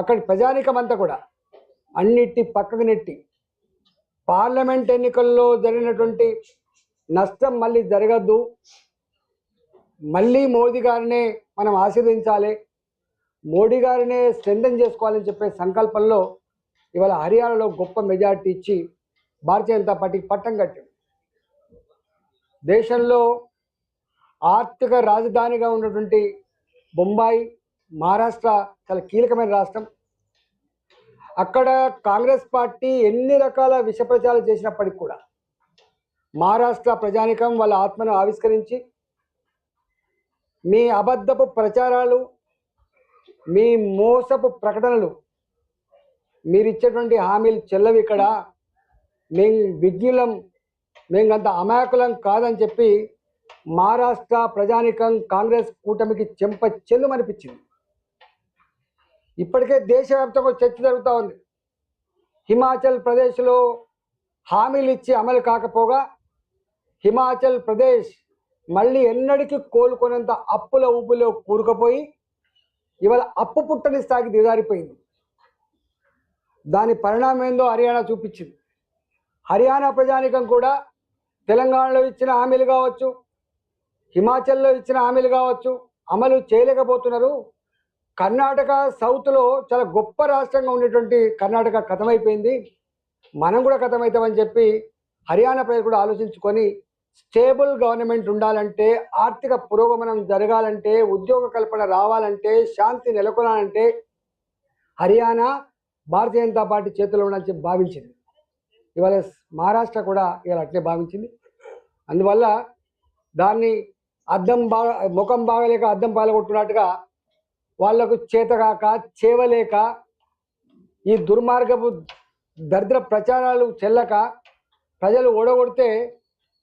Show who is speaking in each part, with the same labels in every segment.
Speaker 1: అక్కడి ప్రజానికం అంతా కూడా అన్నిటి పక్కకు నెట్టి పార్లమెంట్ ఎన్నికల్లో జరిగినటువంటి నష్టం మళ్ళీ జరగద్దు, మళ్ళీ మోదీ గారినే మనం ఆశీర్వదించాలి, మోడీ గారినే స్ట్రెంథన్ చేసుకోవాలని చెప్పే సంకల్పంలో ఇవాళ హర్యానాలో గొప్ప మెజార్టీ ఇచ్చి భారతీయ జనతా పార్టీకి పట్టం కట్టింది. దేశంలో ఆర్థిక రాజధానిగా ఉన్నటువంటి బొంబాయి, మహారాష్ట్ర చాలా కీలకమైన రాష్ట్రం. అక్కడ కాంగ్రెస్ పార్టీ ఎన్ని రకాల విష ప్రచారాలు చేసినప్పటికీ కూడా మహారాష్ట్ర ప్రజానికం వాళ్ళ ఆత్మను ఆవిష్కరించి మీ అబద్ధపు ప్రచారాలు, మీ మోసపు ప్రకటనలు, మీరు ఇచ్చేటువంటి హామీలు చెల్లవి, ఇక్కడ మేము విజ్ఞులం, మేము అంత అమాయకులం కాదని చెప్పి మహారాష్ట్ర ప్రజానికం కాంగ్రెస్ కూటమికి చెంప చెల్లుమనిపించింది. ఇప్పటికే దేశవ్యాప్తంగా చర్చ జరుగుతూ ఉంది. హిమాచల్ ప్రదేశ్లో హామీలు ఇచ్చి అమలు కాకపోగా హిమాచల్ ప్రదేశ్ మళ్ళీ ఎన్నడికి కోలుకునేంత అప్పుల ఊపులో కూరుకుపోయి ఇవాళ అప్పు పుట్టని స్థాయికి దిగజారిపోయింది. దాని పరిణామం ఏందో హర్యానా చూపించింది. హర్యానా ప్రజానికం కూడా తెలంగాణలో ఇచ్చిన హామీలు కావచ్చు, హిమాచల్లో ఇచ్చిన హామీలు కావచ్చు అమలు చేయలేకపోతున్నారు. కర్ణాటక సౌత్లో చాలా గొప్ప రాష్ట్రంగా ఉండేటువంటి కర్ణాటక కథమైపోయింది, మనం కూడా కథమవుతామని చెప్పి హర్యానా ప్రజలు కూడా ఆలోచించుకొని స్టేబుల్ గవర్నమెంట్ ఉండాలంటే, ఆర్థిక పురోగమనం జరగాలంటే, ఉద్యోగ కల్పన రావాలంటే, శాంతి నెలకొనాలంటే హర్యానా భారతీయ జనతా పార్టీ చేతిలో ఉండాలని చెప్పి భావించింది. ఇవాళ మహారాష్ట్ర కూడా ఇవాళ అట్లే భావించింది. అందువల్ల దాన్ని ముఖం బాగలేక అద్దం పాల్గొట్టున్నట్టుగా వాళ్లకు చేతగాక చేవలేక ఈ దుర్మార్గపు దరిద్ర ప్రచారాలు చెల్లక ప్రజలు ఓడగొడితే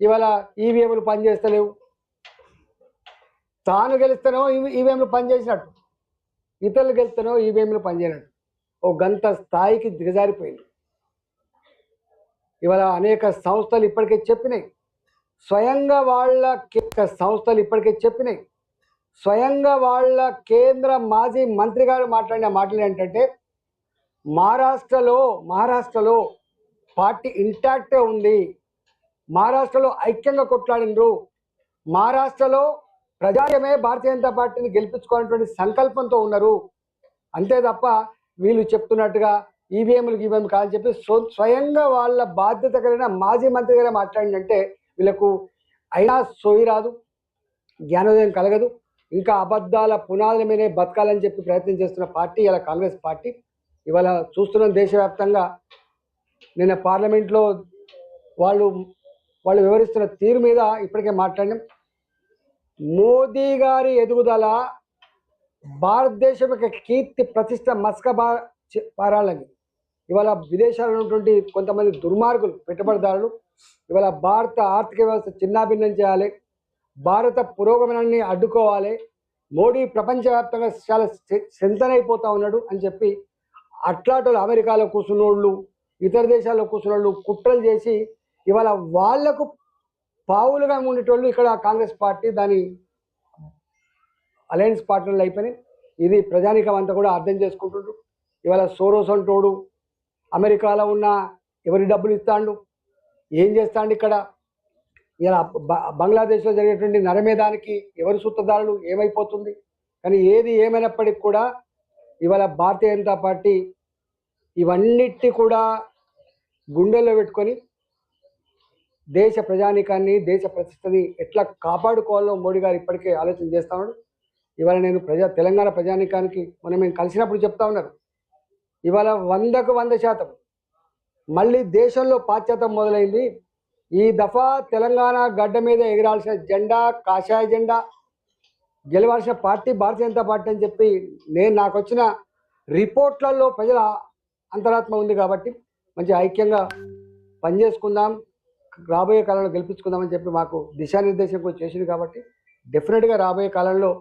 Speaker 1: ఇవాళ ఈవీఎంలు పనిచేస్తలేవు. తాను గెలుస్తానో ఈవీఎంలు పనిచేసినట్టు, ఇతరులు గెలుస్తానో ఈవీఎంలు పనిచేయనట్టు ఓ గంట స్థాయికి దిగజారిపోయింది. ఇవాళ అనేక సంస్థలు ఇప్పటికే చెప్పినాయి, స్వయంగా వాళ్ళ సంస్థలు ఇప్పటికే చెప్పినాయి, స్వయంగా వాళ్ళ కేంద్ర మాజీ మంత్రి గారు మాట్లాడిన మాటలు ఏంటంటే మహారాష్ట్రలో పార్టీ ఇంటాక్టే ఉంది, మహారాష్ట్రలో ఐక్యంగా కొట్లాడినరు, మహారాష్ట్రలో ప్రజాయమే భారతీయ జనతా పార్టీని గెలిపించుకోవాలనేటువంటి సంకల్పంతో ఉన్నారు, అంతే తప్ప వీళ్ళు చెప్తున్నట్టుగా ఈవీఎంలు కాదని చెప్పి స్వయంగా వాళ్ళ బాధ్యత కలిగిన మాజీ మంత్రి గారే మాట్లాడిందంటే వీళ్ళకు అయినా సోయి రాదు, జ్ఞానోదయం కలగదు, ఇంకా అబద్ధాల పునాదుల మీదే బతకాలని చెప్పి ప్రయత్నం చేస్తున్న పార్టీ ఇలా కాంగ్రెస్ పార్టీ. ఇవాళ చూస్తున్నాం దేశవ్యాప్తంగా. నిన్న పార్లమెంట్లో వాళ్ళు వివరిస్తున్న తీరు మీద ఇప్పటికే మాట్లాడినాం. మోదీ గారి ఎదుగుదల భారతదేశం యొక్క కీర్తి ప్రతిష్ట పారాలని ఇవాళ విదేశాల్లో ఉన్నటువంటి కొంతమంది దుర్మార్గులు, పెట్టుబడిదారులు ఇవాళ భారత ఆర్థిక వ్యవస్థ చిన్నాభిన్నం చేయాలి, భారత పురోగమనాన్ని అడ్డుకోవాలి, మోడీ ప్రపంచవ్యాప్తంగా చాలా స్ట్రెంథన్ అయిపోతా ఉన్నాడు అని చెప్పి అట్లాంటి అమెరికాలో కూర్చున్నోళ్ళు, ఇతర దేశాల్లో కూర్చున్నోళ్ళు కుట్రలు చేసి ఇవాళ వాళ్లకు పావులుగా ఉండేటోళ్ళు ఇక్కడ కాంగ్రెస్ పార్టీ దాని అలయన్స్ పార్ట్నర్లు అయిపోయినాయి. ఇది ప్రజానికం అంతా కూడా అర్థం చేసుకుంటుండ్రు. ఇవాళ సోరోస్ అంటోడు అమెరికాలో ఉన్న ఎవరి డబ్బులు ఇస్తాడు, ఏం చేస్తాడు, ఇక్కడ ఇలా బంగ్లాదేశ్లో జరిగేటువంటి నరమేధానికి ఎవరి సూత్రధారులు, ఏమైపోతుంది. కానీ ఏది ఏమైనప్పటికీ కూడా ఇవాళ భారతీయ జనతా పార్టీ ఇవన్నిటి కూడా గుండెల్లో పెట్టుకొని దేశ ప్రజానికాన్ని, దేశ ప్రతిష్టని ఎట్లా కాపాడుకోవాలో మోడీ గారు ఇప్పటికే ఆలోచన చేస్తా ఉన్నాడు. ఇవాళ నేను తెలంగాణ ప్రజానికానికి మేము కలిసినప్పుడు చెప్తా ఉన్నారు, ఇవాళ 100కు 100% మళ్ళీ దేశంలో పాశ్చాత్యం మొదలైంది. ఈ దఫా తెలంగాణ గడ్డ మీద ఎగరాల్సిన జెండా కాషాయ జెండా, గెలవాల్సిన పార్టీ భారతీయ జనతా పార్టీ అని చెప్పి నాకు వచ్చిన రిపోర్ట్లలో ప్రజల అంతరాత్మ ఉంది. కాబట్టి మంచి ఐక్యంగా పనిచేసుకుందాం, రాబోయే కాలంలో గెలిపించుకుందామని చెప్పి మాకు దిశానిర్దేశం కూడా చేసింది. కాబట్టి డెఫినెట్గా రాబోయే కాలంలో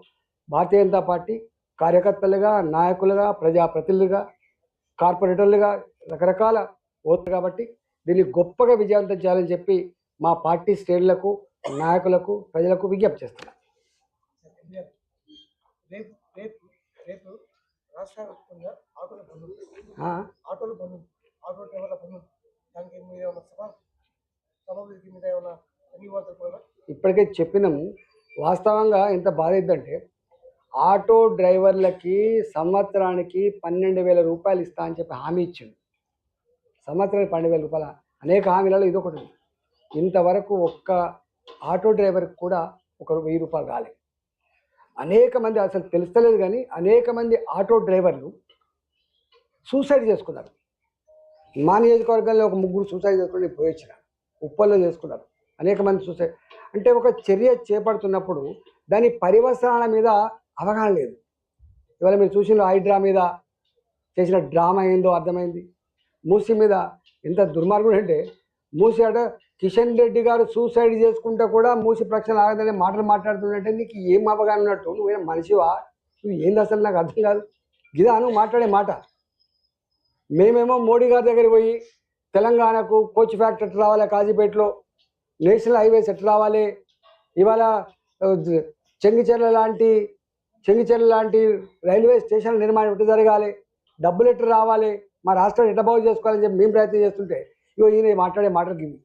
Speaker 1: భారతీయ జనతా పార్టీ కార్యకర్తలుగా, నాయకులుగా, ప్రజాప్రతినిధులుగా, కార్పొరేటర్లుగా రకరకాల ఓట్లు కాబట్టి దీన్ని గొప్పగా విజయవంతం చేయాలని చెప్పి మా పార్టీ శ్రేణులకు, నాయకులకు, ప్రజలకు విజ్ఞప్తి చేస్తున్నాను.
Speaker 2: రాష్ట్ర వ్యాప్తంగా ఆటోల బంధు
Speaker 1: ఆ?
Speaker 2: ఆటోల బంధు ఆటో డ్రైవర్ల బంధు దానికి మీరు ఏమైనా సభకి మీద ఏమైనా ధన్యవాదాలు.
Speaker 1: ఇప్పటికే చెప్పినాము. వాస్తవంగా ఎంత బాధ అయిద్దంటే ఆటో డ్రైవర్లకి సంవత్సరానికి 12,000 రూపాయలు ఇస్తా అని చెప్పి హామీ ఇచ్చిండు. సంవత్సరానికి 12,000 రూపాయల అనేక హామీలలో ఇదొకటి. ఇంతవరకు ఒక్క ఆటో డ్రైవర్కి కూడా ఒక 1000 రూపాయలు రాలేదు. అనేక మంది అసలు తెలుస్తలేదు కానీ అనేక మంది ఆటో డ్రైవర్లు సూసైడ్ చేసుకున్నారు. మా నియోజకవర్గంలో ఒక 3 సూసైడ్ చేసుకుని పోయి వచ్చినారు. ఉప్పల్లో చేసుకున్నారు. అనేక మంది సూసైడ్. అంటే ఒక చర్య చేపడుతున్నప్పుడు దాని పర్యవసానాల మీద అవగాహన లేదు. ఇవాళ మీరు చూసిన హైడ్రా మీద చేసిన డ్రామా ఏందో అర్థమైంది. మూసి మీద ఎంత దుర్మార్గుడు అంటే మూసి అట కిషన్ రెడ్డి గారు సూసైడ్ చేసుకుంటే కూడా మూసి ప్రక్షాళన ఆగదనే మాటలు మాట్లాడుతున్నట్టే నీకు ఏం అవగాహన ఉన్నట్టు? నువ్వేం మనిషివా? నువ్వు ఏంది అసలు నాకు అర్థం కాదు. గిదా నువ్వు మాట్లాడే మాట. మేమేమో మోడీ గారి దగ్గరికి పోయి తెలంగాణకు కోచ్ ఫ్యాక్టరీ ఎట్లా రావాలి, కాజీపేటలో నేషనల్ హైవేస్ ఎట్లా రావాలి, ఇవాళ చెంగిచెర్ల లాంటి రైల్వే స్టేషన్ల నిర్మాణం ఎట్లా జరగాలి, డబ్బులు ఎట్లా రావాలి, మా రాష్ట్రాన్ని ఎట్లా బాగు చేసుకోవాలని చెప్పి మేము ప్రయత్నం చేస్తుంటే ఇగో ఈయన మాట్లాడే మాటలు గివి.